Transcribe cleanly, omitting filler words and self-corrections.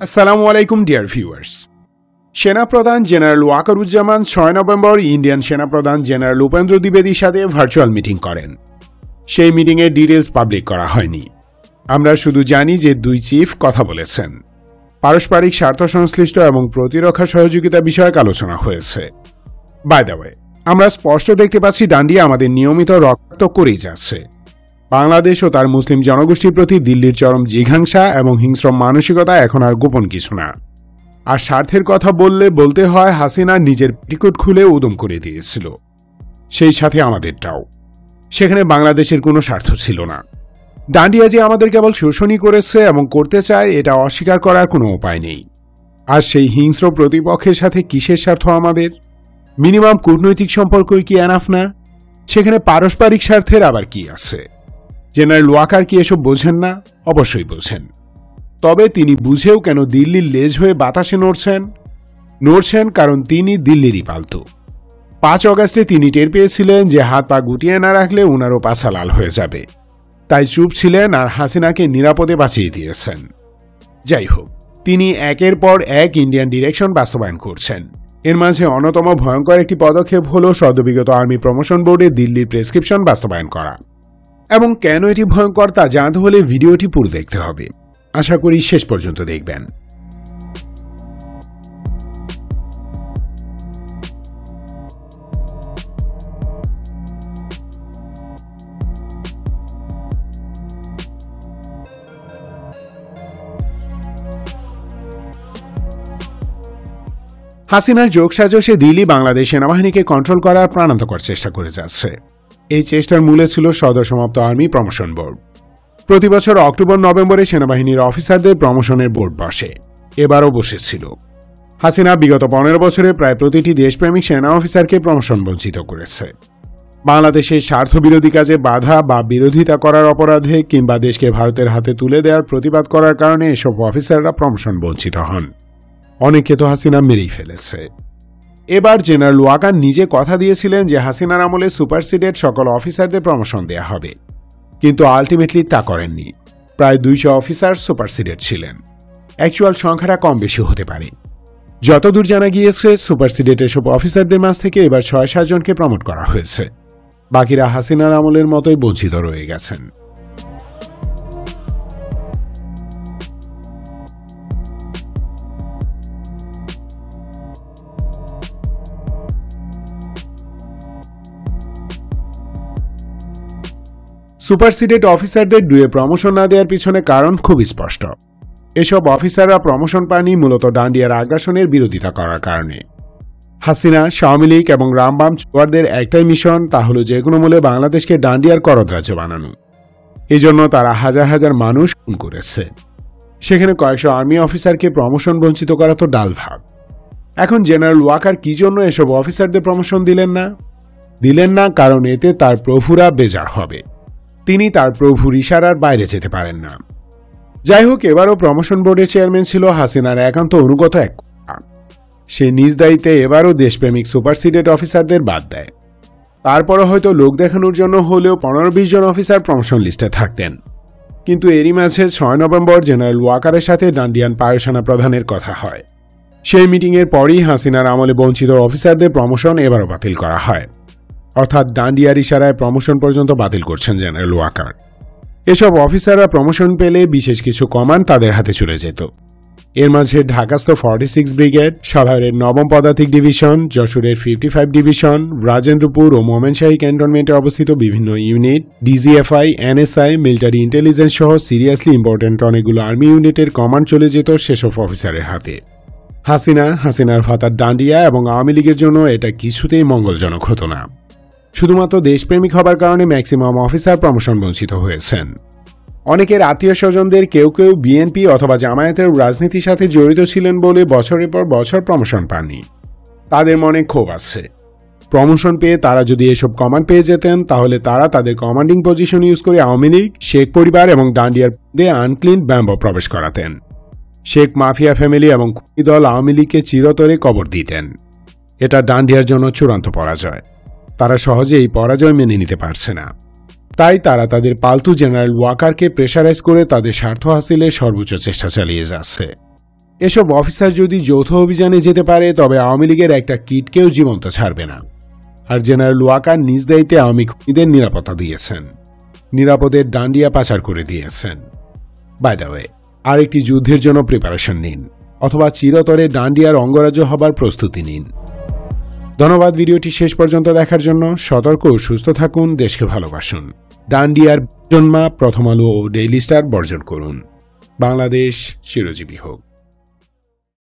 আসসালামু আলাইকুম dear viewers. সেনাপ্রধান জেনারেল ওয়াকারুজ্জামান ৬ নভেম্বর ইন্ডিয়ান সেনাপ্রধান জেনারেল উপেন্দ্র দ্বিবেদীর সাথে ভার্চুয়াল মিটিং করেন। সেই মিটিংয়ের ডিটেলস পাবলিক করা হয়নি। আমরা শুধু জানি যে দুই চিফ কথা বলেছেন। পারস্পরিক স্বার্থ সংশ্লিষ্ট এবং প্রতিরক্ষা সহযোগিতা বিষয়ক আলোচনা হয়েছে। বাই দ্য ওয়ে, আমরা স্পষ্ট দেখতে পাচ্ছি ডান্ডিয়া আমাদের নিয়মিত রক্তাক্ত করেই যাচ্ছে। বাংলাদেশ ও তার মুসলিম জনগোষ্ঠীর প্রতি দিল্লির চরম জিঘাংসা এবং হিংস্র মানসিকতা এখন আর গোপন কিছু না। আর স্বার্থের কথা বলতে হয় হাসিনা নিজের টিকট খুলে উদম করে দিয়েছিল, সেই সাথে আমাদেরটাও। সেখানে বাংলাদেশের কোনো স্বার্থ ছিল না। ডান্ডিয়া যে আমাদের কেবল শোষণই করেছে এবং করতে চায়, এটা অস্বীকার করার কোনো উপায় নেই। আর সেই হিংস্র প্রতিপক্ষের সাথে কিসের স্বার্থ আমাদের? মিনিমাম কূটনৈতিক সম্পর্কই কি এনাফ না? সেখানে পারস্পরিক স্বার্থের আবার কি আছে? জেনারেল ওয়াকার কি এসব বোঝেন না? অবশ্যই বোঝেন। তবে তিনি বুঝেও কেন দিল্লির লেজ হয়ে বাতাসে নড়ছেন কারণ তিনি দিল্লিরই পালতু। ৫ অগাস্টে তিনি টের পেয়েছিলেন যে হাত পা গুটিয়ে না রাখলে উনারও পাছা লাল হয়ে যাবে। তাই চুপ ছিলেন আর হাসিনাকে নিরাপদে বাঁচিয়ে দিয়েছেন। যাই হোক, তিনি একের পর এক ইন্ডিয়ান ডিরেকশন বাস্তবায়ন করছেন। এর মাঝে অন্যতম ভয়ঙ্কর একটি পদক্ষেপ হল সদ্যবিগত আর্মি প্রমোশন বোর্ডে দিল্লির প্রেসক্রিপশন বাস্তবায়ন করা। এবং কেন এটি ভয়ঙ্কর তা জানতে হলে ভিডিওটি পুরো দেখতে হবে। আশা করি শেষ পর্যন্ত দেখবেন। হাসিনার যোগসাজশে দিল্লি বাংলাদেশ সেনাবাহিনীকে কন্ট্রোল করার প্রাণান্তকর চেষ্টা করে যাচ্ছে। এই চেষ্টার মূলে ছিল সদ্যসমাপ্ত আর্মি প্রমোশন বোর্ড। প্রতি বছর অক্টোবর-নভেম্বরে সেনাবাহিনীর অফিসারদের প্রমোশনের বোর্ড বসে। এবারও বসেছিল। হাসিনা বিগত ১৫ বছরে প্রায় প্রতিটি দেশপ্রেমিক সেনা অফিসারকে প্রমোশন বঞ্চিত করেছে। বাংলাদেশের স্বার্থবিরোধী কাজে বাধা বা বিরোধিতা করার অপরাধে কিংবা দেশকে ভারতের হাতে তুলে দেওয়ার প্রতিবাদ করার কারণে এসব অফিসাররা প্রমোশন বঞ্চিত হন। অনেকে তো হাসিনা মেরেই ফেলেছে। এবার জেনারেল ওয়াকার নিজে কথা দিয়েছিলেন যে হাসিনার আমলে সুপারসিডেড সকল অফিসারদের প্রমোশন দেয়া হবে, কিন্তু আলটিমেটলি তা করেননি। প্রায় ২০০ অফিসার সুপারসিডেড ছিলেন। অ্যাকচুয়াল সংখ্যাটা কম বেশি হতে পারে। যতদূর জানা গিয়েছে, সুপারসিডেড এসব অফিসারদের মাঝ থেকে এবার ৬-৭ জনকে প্রমোট করা হয়েছে। বাকিরা হাসিনার আমলের মতোই বঞ্চিত রয়ে গেছেন। সুপারসিডেড অফিসারদের ডুয়ে প্রমোশন না দেওয়ার পিছনে কারণ খুব স্পষ্ট। এসব অফিসাররা প্রমোশন পাননি মূলত ডান্ডিয়ার আগ্রাসনের বিরোধিতা করার কারণে। হাসিনা, আওয়ামী লীগ এবং রামবাম চুয়ারদের একটাই মিশন, তা হল যে কোনো মূল্যে বাংলাদেশকে ডান্ডিয়ার করদরাজ্য বানানো। এই জন্য তারা হাজার হাজার মানুষ খুন করেছে। সেখানে কয়েকশো আর্মি অফিসারকে প্রমোশন বঞ্চিত করা তো ডাল ভাগ। এখন জেনারেল ওয়াকার কি জন্য এসব অফিসারদের প্রমোশন দিলেন না কারণ এতে তার প্রভুরা বেজার হবে। তিনি তার প্রভুর ইশারার বাইরে যেতে পারেন না। যাই হোক, এবারও প্রমোশন বোর্ডের চেয়ারম্যান ছিল হাসিনার একান্ত অনুগত এক। সে নিজ দায়িত্বে এবারও দেশপ্রেমিক সুপারসিডেড অফিসারদের বাদ দেয়। তারপরও হয়তো লোক দেখানোর জন্য হলেও ১৫-২০ জন অফিসার প্রমোশন লিস্টে থাকতেন। কিন্তু এরই মাঝে ৬ নভেম্বর জেনারেল ওয়াকারের সাথে ডান্ডিয়ান পায়ুসেনা প্রধানের কথা হয়। সেই মিটিংয়ের পরই হাসিনার আমলে বঞ্চিত অফিসারদের প্রমোশন এবারও বাতিল করা হয়। অর্থাৎ ডান্ডিয়ার ইশারায় প্রমোশন পর্যন্ত বাতিল করছেন জেনারেল ওয়াকার। এসব অফিসাররা প্রমোশন পেলে বিশেষ কিছু কমান্ড তাদের হাতে চলে যেত। এর মাঝে ঢাকাস্থ 46 ব্রিগেড, সাভারের ৯ম পদাতিক ডিভিশন, যশোরের 55 ডিভিশন, রাজেন্দ্রপুর ও মোমেনশাহী ক্যান্টনমেন্টে অবস্থিত বিভিন্ন unit, DGFI, NSI, military intelligence সহ সিরিয়াসলি ইম্পর্টেন্ট অনেকগুলো আর্মি ইউনিটের কমান্ড চলে যেত সেসব অফিসারের হাতে। হাসিনার ভাতার ডান্ডিয়া এবং আওয়ামী লীগের জন্য এটা কিছুতেই মঙ্গলজনক হতো না। শুধুমাত্র দেশপ্রেমিক হবার কারণে ম্যাক্সিমাম অফিসার প্রমোশন বঞ্চিত হয়েছেন। অনেকের আত্মীয় স্বজনদের কেউ বিএনপি অথবা জামায়াতের রাজনীতির সাথে জড়িত ছিলেন বলে বছরের পর বছর প্রমোশন পাননি। তাদের মনে ক্ষোভ আছে। প্রমোশন পেয়ে তারা যদি এসব কমান্ড পেয়ে যেতেন, তাহলে তারা তাদের কমান্ডিং পজিশন ইউজ করে আওয়ামী লীগ, শেখ পরিবার এবং ডান্ডিয়ার দিয়ে আনক্লিন ব্যাম্বো প্রবেশ করাতেন। শেখ মাফিয়া ফ্যামিলি এবং খুনি দল আওয়ামী লীগকে চিরতরে কবর দিতেন। এটা ডান্ডিয়ার জন্য চূড়ান্ত পরাজয়। তারা সহজে এই পরাজয় মেনে নিতে পারছে না। তাই তারা তাদের পালতু জেনারেল ওয়াকারকে প্রেসারাইজ করে তাদের স্বার্থ হাসিলের সর্বোচ্চ চেষ্টা চালিয়ে যাচ্ছে। এসব অফিসার যদি যৌথ অভিযানে যেতে পারে তবে আওয়ামী লীগের একটা কিটকেও জীবন্ত ছাড়বে না। আর জেনারেল ওয়াকার নিজ দায়িত্বে আওয়ামী খুনিদের নিরাপত্তা দিয়েছেন, নিরাপদের ডান্ডিয়া পাচার করে দিয়েছেন। বাই দ্য ওয়ে, আরেকটি যুদ্ধের জন্য প্রিপারেশন নিন, অথবা চিরতরে ডান্ডিয়ার অঙ্গরাজ্য হবার প্রস্তুতি নিন। ধন্যবাদ ভিডিওটি শেষ পর্যন্ত দেখার জন্য। সতর্ক ও সুস্থ থাকুন, দেশকে ভালোবাসুন। ডান্ডিয়ার জন্মা, প্রথম আলো ও ডেইলি স্টার বর্জন করুন। বাংলাদেশ চিরজীবী হোক।